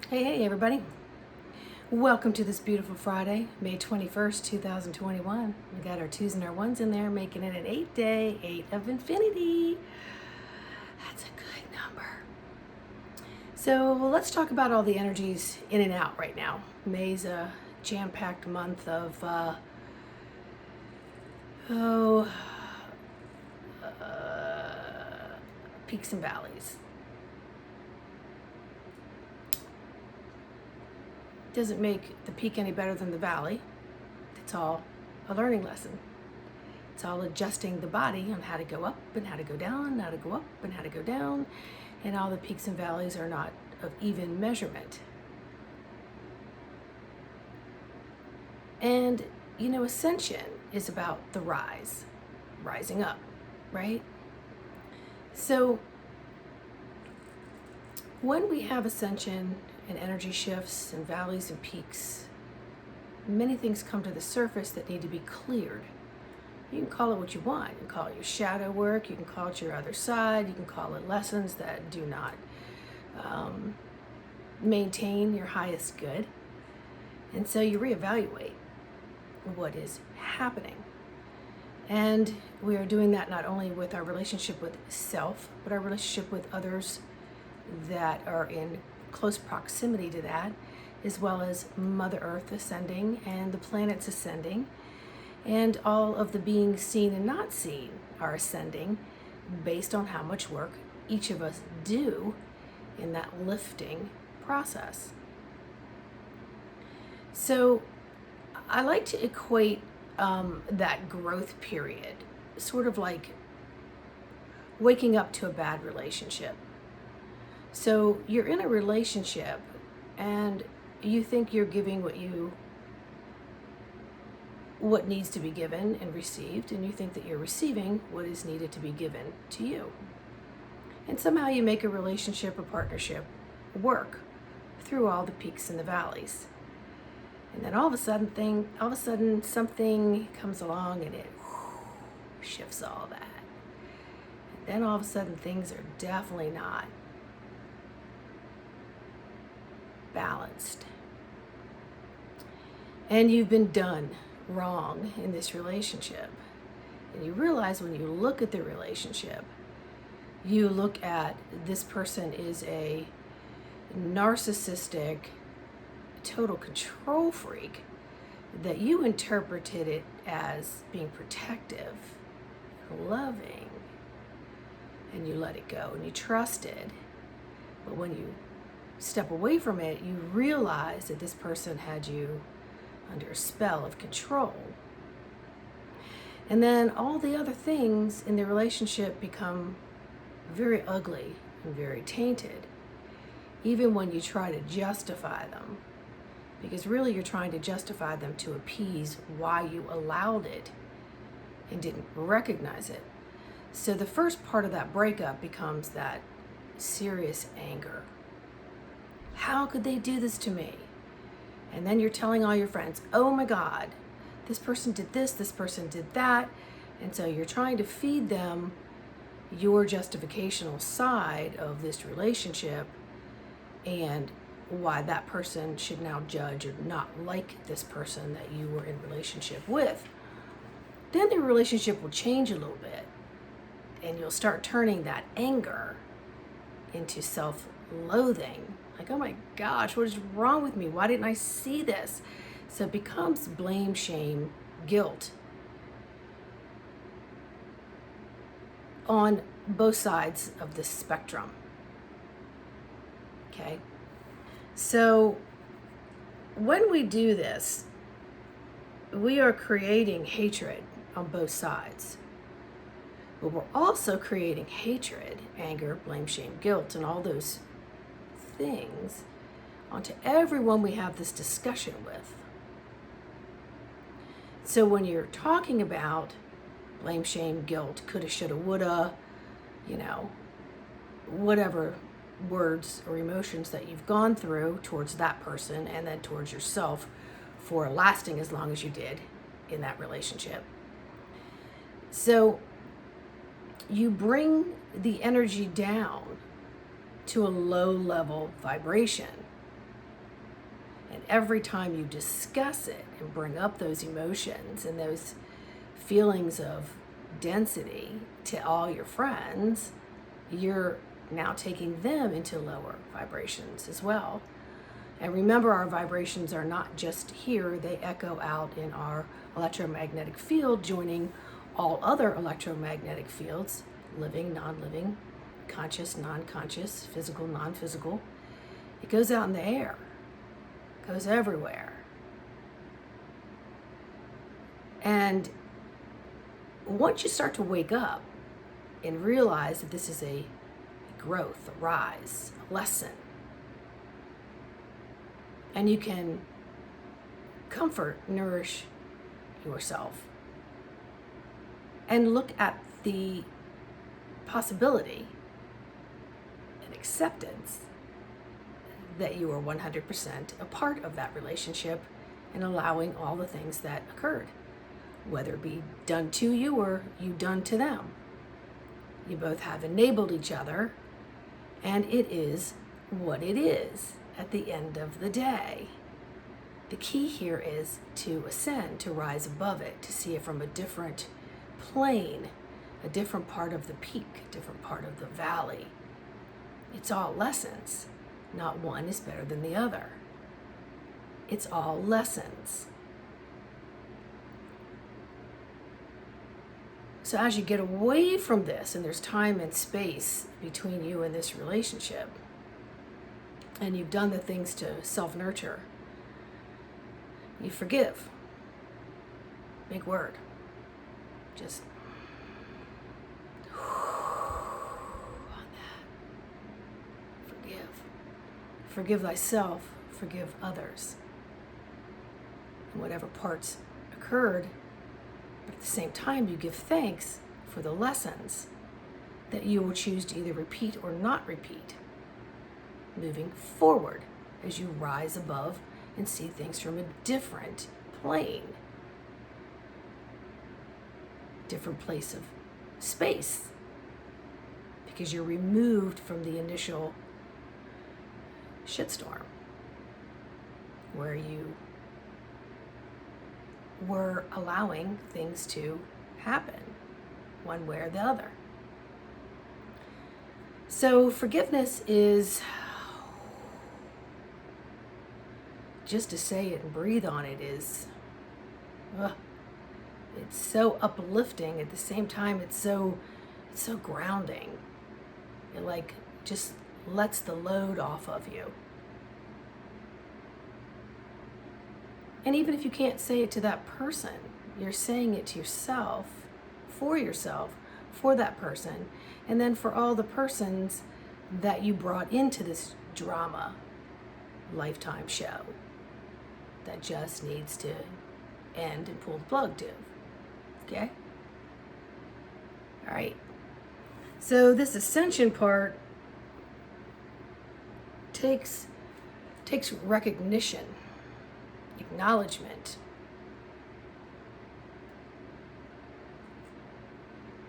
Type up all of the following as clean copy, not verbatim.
Hey, everybody. Welcome to this beautiful Friday, May 21st, 2021. We got our twos and our ones in there, making it an 8-day, 8 of infinity. That's a good number. So let's talk about all the energies in and out right now. May's a jam-packed month of, uh, peaks and valleys. Doesn't make the peak any better than the valley. It's all a learning lesson. It's all adjusting the body on how to go up and how to go down, how to go up and how to go down, and all the peaks and valleys are not of even measurement. And Ascension is about the rising up, right? So when we have ascension and energy shifts and valleys and peaks, many things come to the surface that need to be cleared. You can call it what you want. You can call it your shadow work. You can call it your other side. You can call it lessons that do not maintain your highest good. And so you reevaluate what is happening. And we are doing that not only with our relationship with self, but our relationship with others that are in close proximity to that, as well as Mother Earth ascending and the planets ascending, and all of the beings seen and not seen are ascending based on how much work each of us do in that lifting process. So I like to equate that growth period sort of like waking up to a bad relationship. So you're in a relationship and you think you're giving what needs to be given and received, and you think that you're receiving what is needed to be given to you. And somehow you make a relationship or partnership work through all the peaks and the valleys. And then all of a sudden something comes along and it shifts all that. And then all of a sudden things are definitely not balanced. And you've been done wrong in this relationship. And you realize when you look at the relationship, you look at this person is a narcissistic, total control freak, that you interpreted it as being protective, loving, and you let it go and you trusted. But when you step away from it, you realize that this person had you under a spell of control. And then all the other things in the relationship become very ugly and very tainted, even when you try to justify them. Because really you're trying to justify them to appease why you allowed it and didn't recognize it. So the first part of that breakup becomes that serious anger. How could they do this to me? And then you're telling all your friends, oh my God, this person did this person did that. And so you're trying to feed them your justificational side of this relationship and why that person should now judge or not like this person that you were in relationship with. Then the relationship will change a little bit and you'll start turning that anger into self-loathing. Like, oh my gosh, what is wrong with me? Why didn't I see this? So it becomes blame, shame, guilt on both sides of the spectrum. Okay? So when we do this, we are creating hatred on both sides. But we're also creating hatred, anger, blame, shame, guilt, and all those things onto everyone we have this discussion with. So when you're talking about blame, shame, guilt, coulda, shoulda, woulda, whatever words or emotions that you've gone through towards that person and then towards yourself for lasting as long as you did in that relationship. So you bring the energy down to a low level vibration. And every time you discuss it and bring up those emotions and those feelings of density to all your friends, you're now taking them into lower vibrations as well. And remember, our vibrations are not just here, they echo out in our electromagnetic field, joining all other electromagnetic fields, living, non-living, conscious, non-conscious, physical, non-physical. It goes out in the air, goes everywhere. And once you start to wake up and realize that this is a growth, a rise, a lesson, and you can comfort, nourish yourself, and look at the possibility and acceptance that you are 100% a part of that relationship and allowing all the things that occurred, whether it be done to you or you done to them. You both have enabled each other, and it is what it is at the end of the day. The key here is to ascend, to rise above it, to see it from a different plane, a different part of the peak, a different part of the valley. It's all lessons. Not one is better than the other. It's all lessons. So as you get away from this, and there's time and space between you and this relationship, and you've done the things to self-nurture, you forgive. Big word. Just on that. Forgive. Forgive thyself. Forgive others. And whatever parts occurred, but at the same time, you give thanks for the lessons that you will choose to either repeat or not repeat, moving forward as you rise above and see things from a different plane, different place of space, because you're removed from the initial shitstorm where you were allowing things to happen one way or the other. So forgiveness is, just to say it and breathe on it is, it's so uplifting. At the same time, it's so grounding. It like just lets the load off of you. And even if you can't say it to that person, you're saying it to yourself, for that person, and then for all the persons that you brought into this drama lifetime show that just needs to end and pull the plug to. Okay? All right. So this ascension part takes recognition, acknowledgement,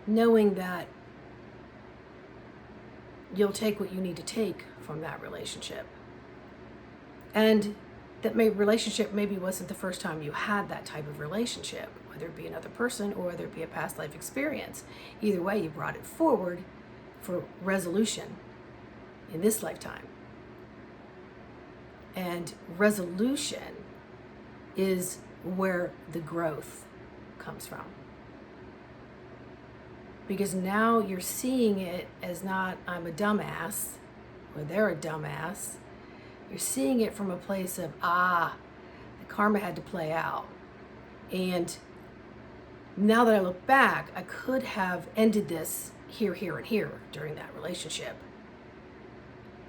knowing that you'll take what you need to take from that relationship, and that relationship maybe wasn't the first time you had that type of relationship, whether it be another person or whether it be a past life experience. Either way, you brought it forward for resolution in this lifetime. And resolution is where the growth comes from. Because now you're seeing it as not, I'm a dumbass, or they're a dumbass. You're seeing it from a place of, the karma had to play out. And now that I look back, I could have ended this here, and here during that relationship.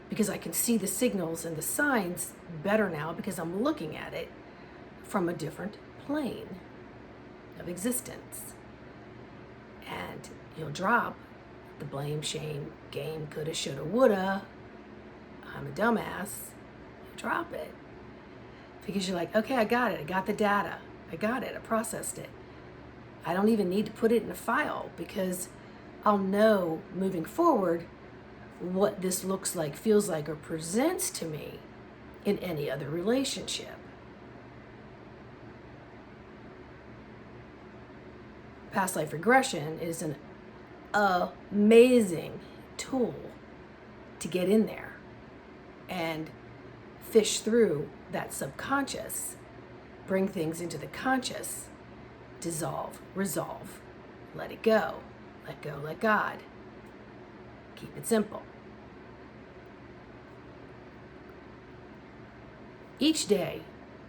Because I can see the signals and the signs better now because I'm looking at it from a different plane of existence. And you'll drop the blame, shame, game, coulda, shoulda, woulda, I'm a dumbass. You drop it. Because you're like, okay, I got it. I got the data. I got it. I processed it. I don't even need to put it in a file because I'll know moving forward what this looks like, feels like, or presents to me in any other relationship. Past life regression is an amazing tool to get in there and fish through that subconscious, bring things into the conscious, dissolve, resolve, let it go, let God. Keep it simple. Each day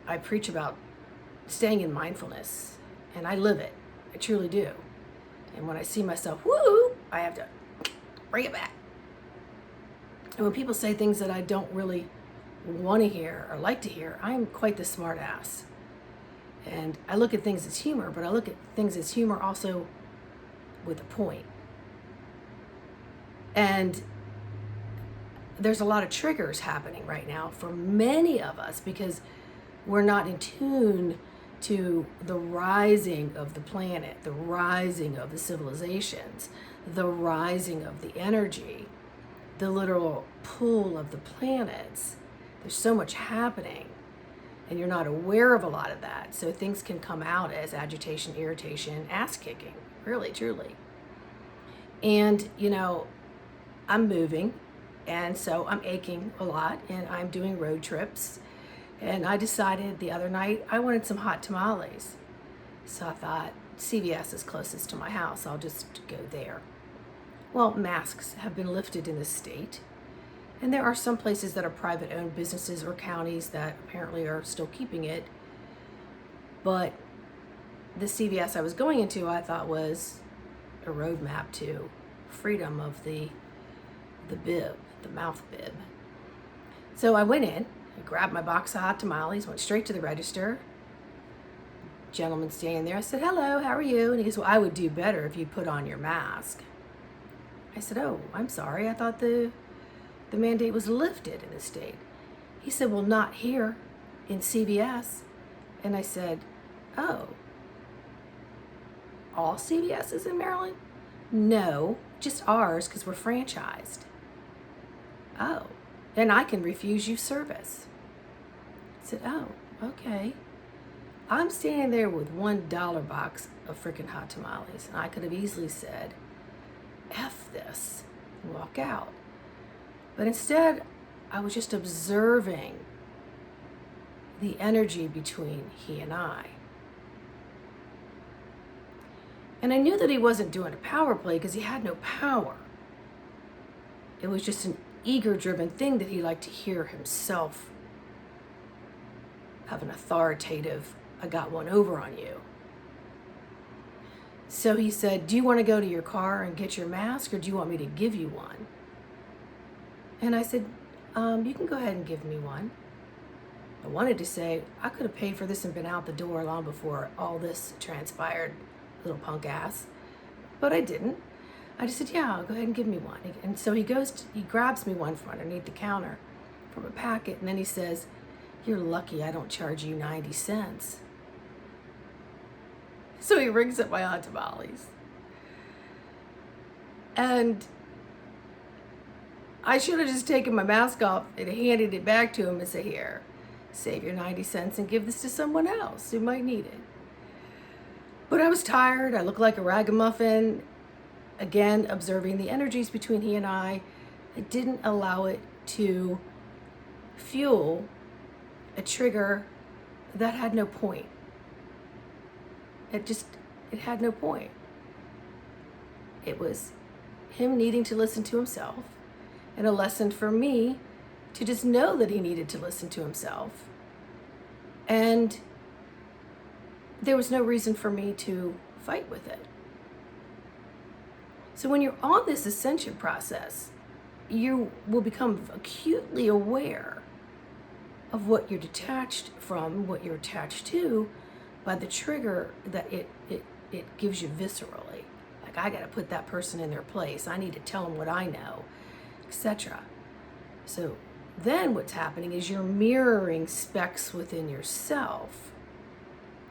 I preach about staying in mindfulness, and I live it. I truly do. And when I see myself, woo, I have to bring it back. And when people say things that I don't really want to hear or like to hear, I'm quite the smart ass. And I look at things as humor, but I look at things as humor also with a point. And there's a lot of triggers happening right now for many of us because we're not in tune to the rising of the planet, the rising of the civilizations, the rising of the energy, the literal pull of the planets. There's so much happening, and you're not aware of a lot of that. So things can come out as agitation, irritation, ass kicking, really, truly. And, I'm moving, and so I'm aching a lot, and I'm doing road trips. And I decided the other night I wanted some hot tamales. So I thought, CVS is closest to my house. I'll just go there. Well, masks have been lifted in this state. And there are some places that are private-owned businesses or counties that apparently are still keeping it. But the CVS I was going into, I thought was a roadmap to freedom of the bib, the mouth bib. So I went in, I grabbed my box of hot tamales, went straight to the register. Gentleman standing there, I said, hello, how are you? And he goes, well, I would do better if you put on your mask. I said, oh, I'm sorry, I thought the mandate was lifted in the state. He said, well, not here in CVS. And I said, oh, all CVS's in Maryland? No, just ours because we're franchised. Oh, and I can refuse you service. I said, oh, okay. I'm standing there with $1 box of freaking hot tamales, and I could have easily said, F this, and walk out. But instead, I was just observing the energy between he and I. And I knew that he wasn't doing a power play because he had no power. It was just an ego-driven thing that he liked to hear himself have an authoritative, I got one over on you. So he said, do you want to go to your car and get your mask, or do you want me to give you one? And I said, you can go ahead and give me one. I wanted to say, I could have paid for this and been out the door long before all this transpired, little punk ass. But I didn't. I just said, yeah, go ahead and give me one. And so he grabs me one from underneath the counter from a packet, and then he says, you're lucky I don't charge you 90 cents. So he rings up my hot tamales. And I should have just taken my mask off and handed it back to him and said, here, save your 90 cents and give this to someone else who might need it. But I was tired. I looked like a ragamuffin. Again, observing the energies between he and I didn't allow it to fuel a trigger that had no point. It had no point. It was him needing to listen to himself, and a lesson for me to just know that he needed to listen to himself. And there was no reason for me to fight with it. So when you're on this ascension process, you will become acutely aware of what you're detached from, what you're attached to, by the trigger that it gives you viscerally. Like, I got to put that person in their place. I need to tell them what I know, etc. So then what's happening is you're mirroring specks within yourself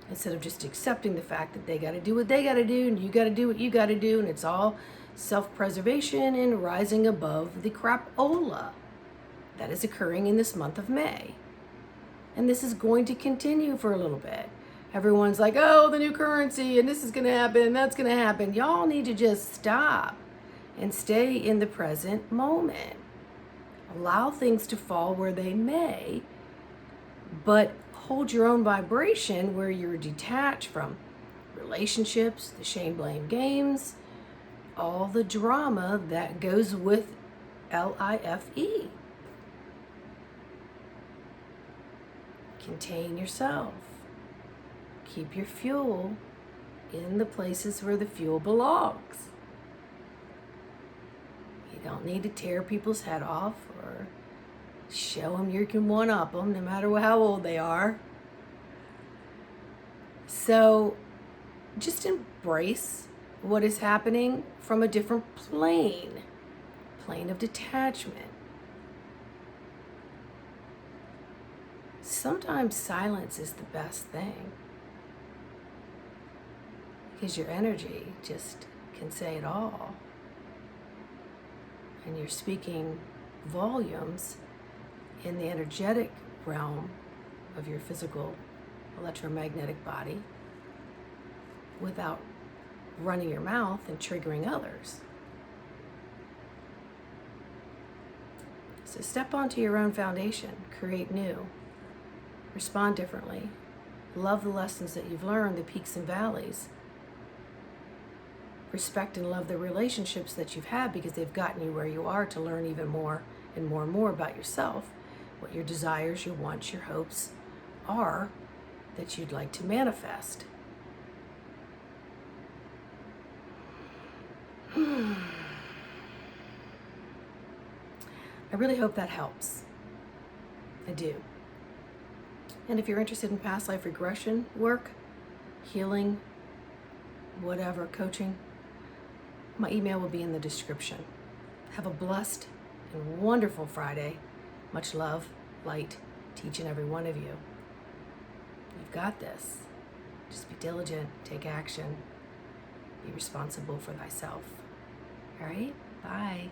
instead of just accepting the fact that they got to do what they got to do and you got to do what you got to do, and it's all self-preservation and rising above the crapola that is occurring in this month of May. And this is going to continue for a little bit. Everyone's like, oh, the new currency, and this is going to happen, and that's going to happen. Y'all need to just stop and stay in the present moment. Allow things to fall where they may, but hold your own vibration where you're detached from relationships, the shame, blame games, all the drama that goes with LIFE. Contain yourself. Keep your fuel in the places where the fuel belongs. You don't need to tear people's head off or show them you can one-up them no matter how old they are. So just embrace what is happening from a different plane of detachment. Sometimes silence is the best thing because your energy just can say it all. And you're speaking volumes in the energetic realm of your physical electromagnetic body without running your mouth and triggering others. So step onto your own foundation, create new, respond differently, love the lessons that you've learned, the peaks and valleys, respect and love the relationships that you've had because they've gotten you where you are to learn even more and more about yourself, what your desires, your wants, your hopes are that you'd like to manifest. I really hope that helps. I do. And if you're interested in past life regression work, healing, whatever, coaching, my email will be in the description. Have a blessed and wonderful Friday. Much love, light to each and every one of you. You've got this. Just be diligent, take action, be responsible for thyself. All right? Bye.